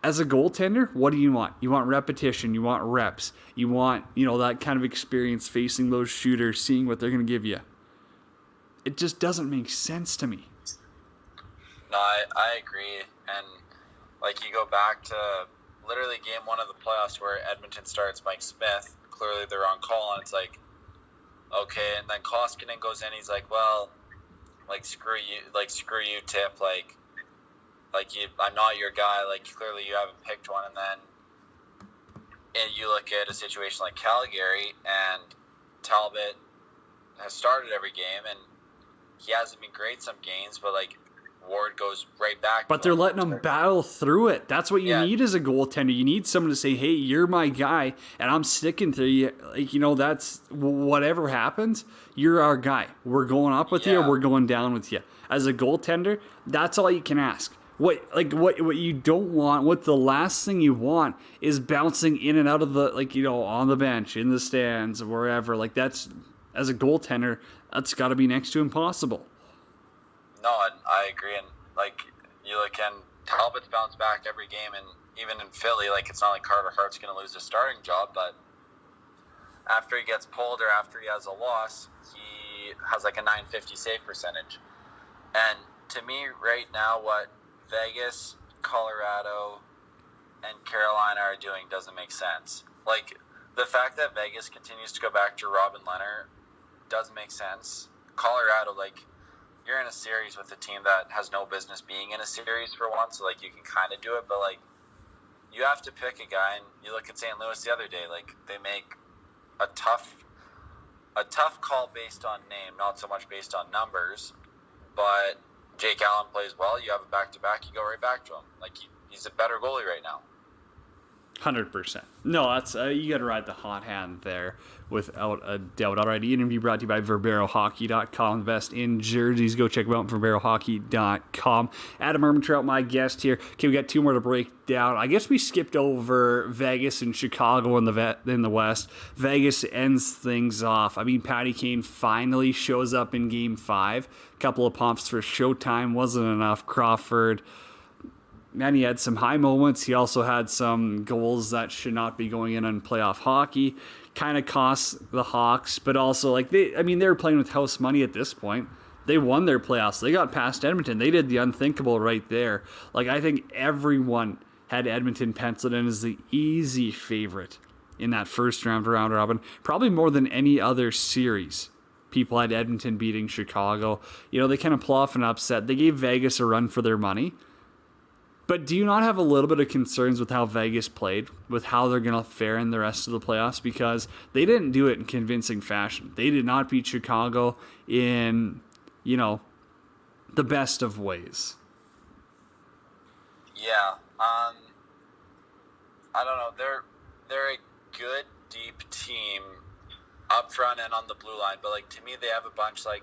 as a goaltender, what do you want? You want repetition, you want reps, you want, that kind of experience facing those shooters, seeing what they're going to give you. It just doesn't make sense to me. No, I agree. And like you go back to literally game 1 of the playoffs where Edmonton starts Mike Smith. Clearly they're on call, and it's like, okay, and then Koskinen goes in, he's like, well, screw you, Tip, I'm not your guy, clearly you haven't picked one. And you look at a situation like Calgary, and Talbot has started every game, and he hasn't been great some games, but Ward goes right back. But they're letting them battle through it. That's what you need as a goaltender. You need someone to say, hey, you're my guy, and I'm sticking to you. That's whatever happens, you're our guy. We're going up with you, or we're going down with you. As a goaltender, that's all you can ask. What you don't want, what the last thing you want is bouncing in and out of the, on the bench, in the stands, wherever. That's, as a goaltender, that's got to be next to impossible. No, I agree. And you look, and Talbot's bounced back every game, and even in Philly, it's not like Carter Hart's going to lose his starting job, but after he gets pulled or after he has a loss, he has a 950 save percentage. And to me, right now, what Vegas, Colorado, and Carolina are doing doesn't make sense. The fact that Vegas continues to go back to Robin Leonard doesn't make sense. Colorado, you're in a series with a team that has no business being in a series for once, so you can kind of do it, but you have to pick a guy. And you look at St. Louis the other day, they make a tough call based on name, not so much based on numbers. But Jake Allen plays well. You have a back-to-back, you go right back to him. He's a better goalie right now. 100%. No, that's you got to ride the hot hand there without a doubt. All right, the interview brought to you by VerberoHockey.com. Invest in jerseys. Go check them out on VerberoHockey.com. Adam Ermentrout, my guest here. Okay, we got 2 more to break down. I guess we skipped over Vegas and Chicago in the West. Vegas ends things off. I mean, Patty Kane finally shows up in Game 5. A couple of pumps for Showtime. Wasn't enough. Crawford. Man, he had some high moments. He also had some goals that should not be going in on playoff hockey. Kind of cost the Hawks, but also they were playing with house money at this point. They won their playoffs. They got past Edmonton. They did the unthinkable right there. I think everyone had Edmonton penciled in as the easy favorite in that first round robin, probably more than any other series. People had Edmonton beating Chicago. They kind of pull off an upset. They gave Vegas a run for their money. But do you not have a little bit of concerns with how Vegas played, with how they're going to fare in the rest of the playoffs? Because they didn't do it in convincing fashion. They did not beat Chicago in, the best of ways. Yeah. I don't know. They're a good, deep team up front and on the blue line. But, to me, they have a bunch, they're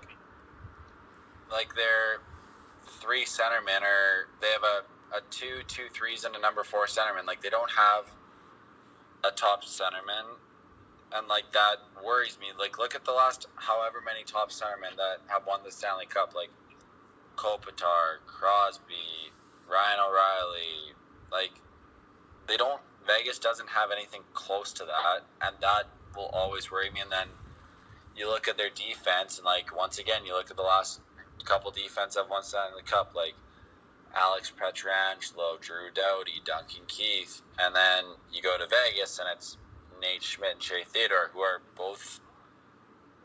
3 centermen, or they have a 2-2-3s and a number 4 centerman. They don't have a top centerman, and that worries me. Look at the last however many top centermen that have won the Stanley Cup, Kopitar, Crosby, Ryan O'Reilly. Vegas doesn't have anything close to that, and that will always worry me. And then you look at their defense, and once again, you look at the last couple defense that won Stanley Cup, Alex Pietrangelo, Drew Doughty, Duncan Keith, and then you go to Vegas and it's Nate Schmidt and Shea Theodore, who are both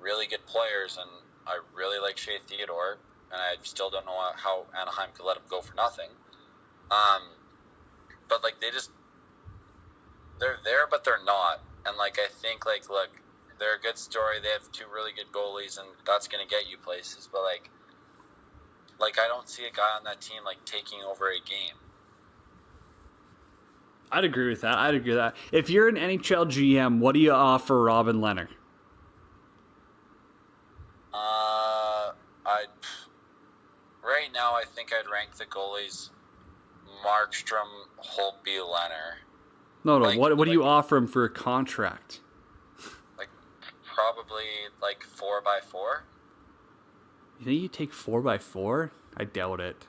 really good players, and I really like Shea Theodore, and I still don't know how Anaheim could let him go for nothing. But they're there, but they're not, and I think look, they're a good story. They have 2 really good goalies, and that's gonna get you places, but I don't see a guy on that team taking over a game. I'd agree with that. If you're an NHL GM, what do you offer Robin Leonard? Right now, I think think I'd rank the goalies Markstrom, Holtby, Leonard. No. Like- What do you like- offer him for a contract? Like probably like 4x4. You think you take 4x4? I doubt it.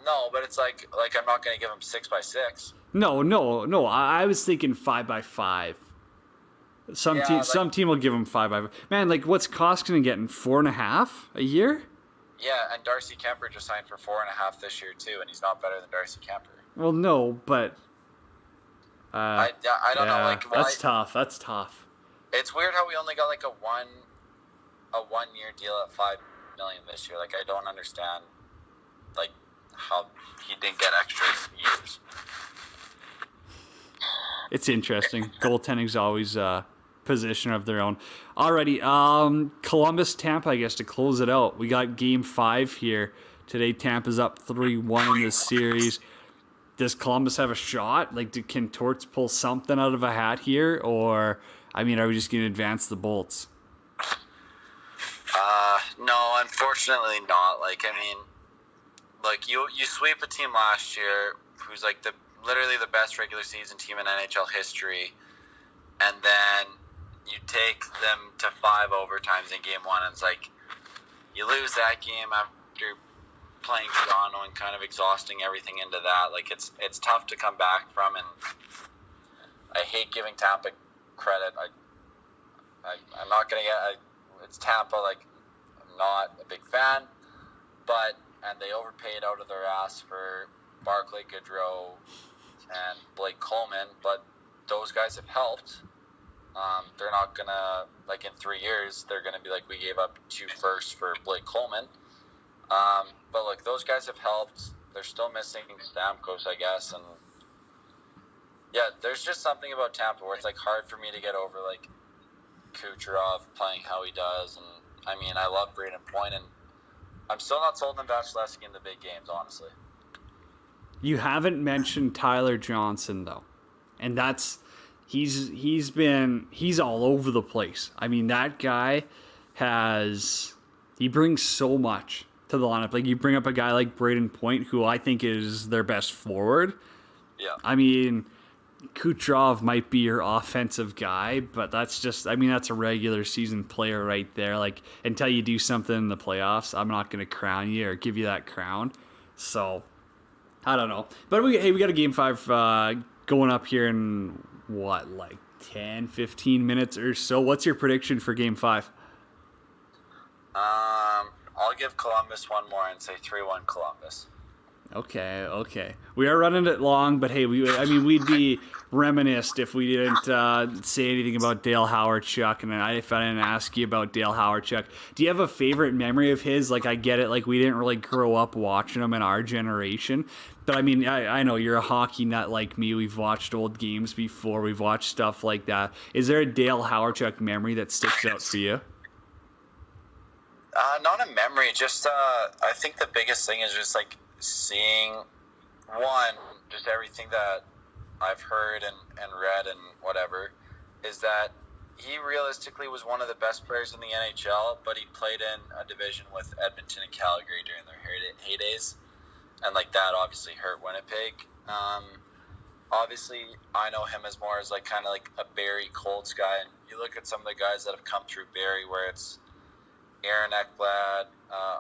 No, but it's like I'm not going to give him 6x6. No. I was thinking 5x5. Some team will give him 5x5. Man, like what's Koskinen getting? 4.5 a year? Yeah, and Darcy Kemper just signed for 4.5 this year too, and he's not better than Darcy Kemper. Well, no, but I don't know, like why. that's tough. That's tough. It's weird how we only got like a 1 year deal at $5 million this year. Like I don't understand, like how he didn't get extra years. It's interesting. Goaltending's always a position of their own. Alrighty, Columbus, Tampa, I guess, to close it out. We got Game 5 here. Today, Tampa's up 3-1 in this series. Does Columbus have a shot? Like, can Torts pull something out of a hat here? Or, I mean, are we just going to advance the Bolts? No, unfortunately not. Like, I mean, like you sweep a team last year who's like literally the best regular season team in NHL history, and then you take them to 5 overtimes in Game 1, and it's like you lose that game after playing Toronto and kind of exhausting everything into that. Like it's tough to come back from, and I hate giving Tampa credit. I'm not gonna get. It's Tampa. Like I'm not a big fan, and they overpaid out of their ass for Barclay Goodrow and Blake Coleman, but those guys have helped. They're not gonna, like in 3 years, they're gonna be like, we gave up 2 firsts for Blake Coleman. But like those guys have helped. They're still missing Stamkos, I guess, and yeah, there's just something about Tampa where it's like hard for me to get over like Kucherov playing how he does, and I mean I love Braden Point, and I'm still not sold on Vasilevsky in the big games, honestly. You haven't mentioned Tyler Johnson though, and he's all over the place. I mean, that guy he brings so much to the lineup. Like you bring up a guy like Braden Point, who I think is their best forward. Yeah. I mean, Kucherov might be your offensive guy, but that's a regular season player right there. Like until you do something in the playoffs, I'm not going to crown you or give you that crown. So I don't know. But we got a Game 5 going up here in what, like 10, 15 minutes or so. What's your prediction for Game 5? I'll give Columbus one more and say 3-1 Columbus. Okay. We are running it long, but hey, we'd be reminisced if we didn't say anything about Dale Hawerchuk, and if I didn't ask you about Dale Hawerchuk. Do you have a favorite memory of his? Like, I get it, like we didn't really grow up watching him in our generation, but I mean, I know you're a hockey nut like me. We've watched old games before. We've watched stuff like that. Is there a Dale Hawerchuk memory that sticks out for you? Not a memory, just I think the biggest thing is just like seeing just everything that I've heard and read and whatever, is that he realistically was one of the best players in the NHL, but he played in a division with Edmonton and Calgary during their heydays, and like that obviously hurt Winnipeg. Obviously I know him as more as like kind of like a Barrie Colts guy, and you look at some of the guys that have come through Barrie, where it's Aaron Ekblad,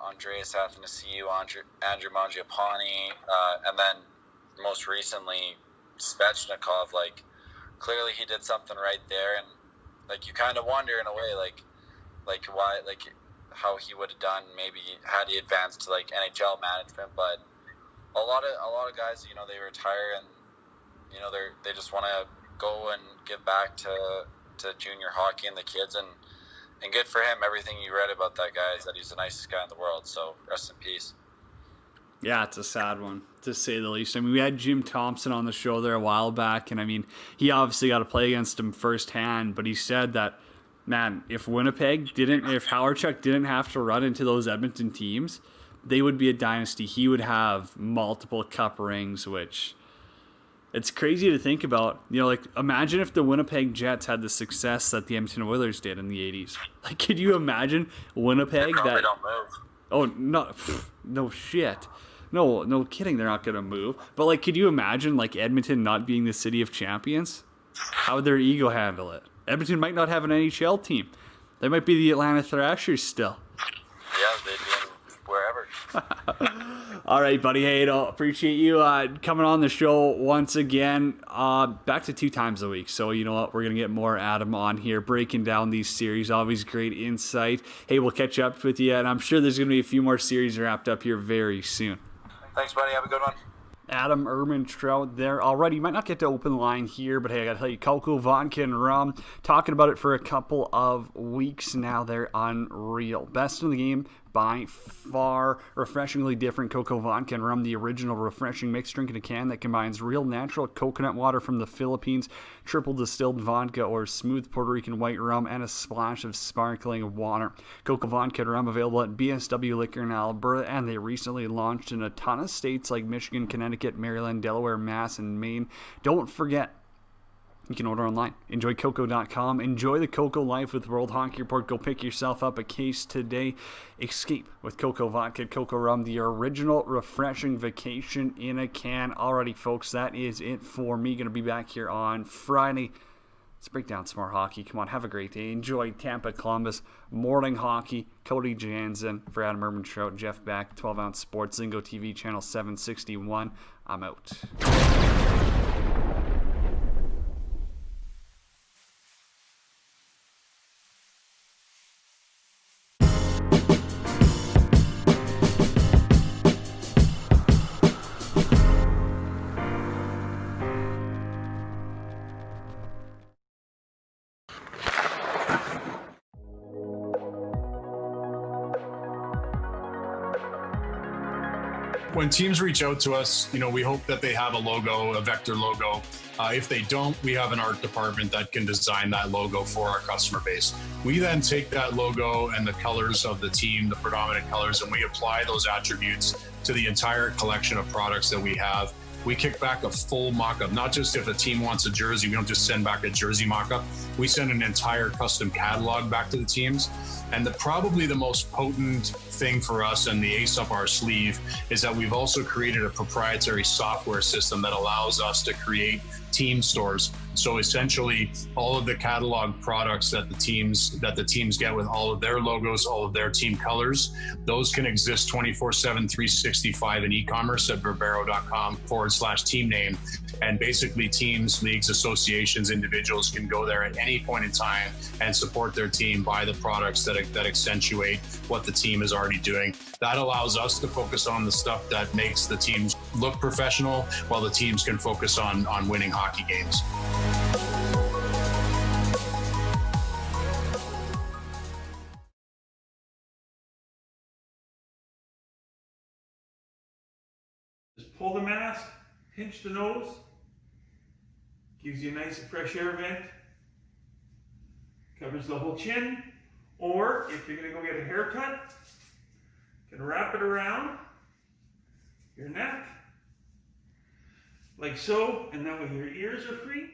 Andreas Athanasiou, Andrew Mangiapane, and then most recently Svechnikov. Like clearly he did something right there, and like you kind of wonder in a way like why, like how he would have done maybe had he advanced to like NHL management. But a lot of guys, you know, they retire and you know they just want to go and give back to junior hockey and the kids, and good for him. Everything you read about that guy is that he's the nicest guy in the world. So rest in peace. Yeah, it's a sad one, to say the least. I mean, we had Jim Thompson on the show there a while back, and I mean, he obviously got to play against him firsthand, but he said that, man, if Hawerchuk didn't have to run into those Edmonton teams, they would be a dynasty. He would have multiple cup rings, which it's crazy to think about. You know, like imagine if the Winnipeg Jets had the success that the Edmonton Oilers did in the 80s. Like, could you imagine Winnipeg They probably don't move. Oh, no shit. No kidding, they're not going to move. But, like, could you imagine, like, Edmonton not being the city of champions? How would their ego handle it? Edmonton might not have an NHL team. They might be the Atlanta Thrashers still. Yeah, they'd be wherever. All right, buddy. Hey, appreciate you coming on the show once again. Back to 2 times a week. So, you know what? We're going to get more Adam on here, breaking down these series. Always great insight. Hey, we'll catch up with you, and I'm sure there's going to be a few more series wrapped up here very soon. Thanks, buddy. Have a good one. Adam Ermintrout there already. You might not get to open line here, but hey, I got to tell you, Coco Vodka and Rum, talking about it for a couple of weeks now. They're unreal. Best in the game by far. Refreshingly different Coco Vodka and Rum, the original refreshing mixed drink in a can that combines real natural coconut water from the Philippines, triple distilled vodka or smooth Puerto Rican white rum, and a splash of sparkling water. Coco Vodka and Rum available at BSW Liquor in Alberta, and they recently launched in a ton of states like Michigan, Connecticut, Maryland, Delaware, Mass, and Maine. Don't forget, you can order online. Enjoy Coco.com. Enjoy the Coco life with World Hockey Report. Go pick yourself up a case today. Escape with Coco Vodka, Coco Rum, the original refreshing vacation in a can. Alrighty, folks, that is it for me. Going to be back here on Friday. Let's break down some more hockey. Come on, have a great day. Enjoy Tampa Columbus morning hockey. Cody Jansen for Adam Ermintrout, Jeff Beck, 12-ounce Sports, Zingo TV, channel 761. I'm out. When teams reach out to us, we hope that they have a logo, a vector logo. If they don't, we have an art department that can design that logo for our customer base. We then take that logo and the colors of the team, the predominant colors, and we apply those attributes to the entire collection of products that we have. We kick back a full mock-up, not just if a team wants a jersey, we don't just send back a jersey mock-up. We send an entire custom catalog back to the teams. And probably the most potent thing for us and the ace up our sleeve is that we've also created a proprietary software system that allows us to create team stores. So essentially all of the catalog products that the teams get with all of their logos, all of their team colors, those can exist 24/7, 365 in e-commerce at Verbero.com/team name. And basically teams, leagues, associations, individuals can go there at any point in time and support their team, buy the products that accentuate what the team is already doing. That allows us to focus on the stuff that makes the teams look professional, while the teams can focus on winning hockey games. Just pull the mask, pinch the nose, gives you a nice fresh air vent, covers the whole chin, or if you're going to go get a haircut, you can wrap it around your neck, like so, and that way your ears are free.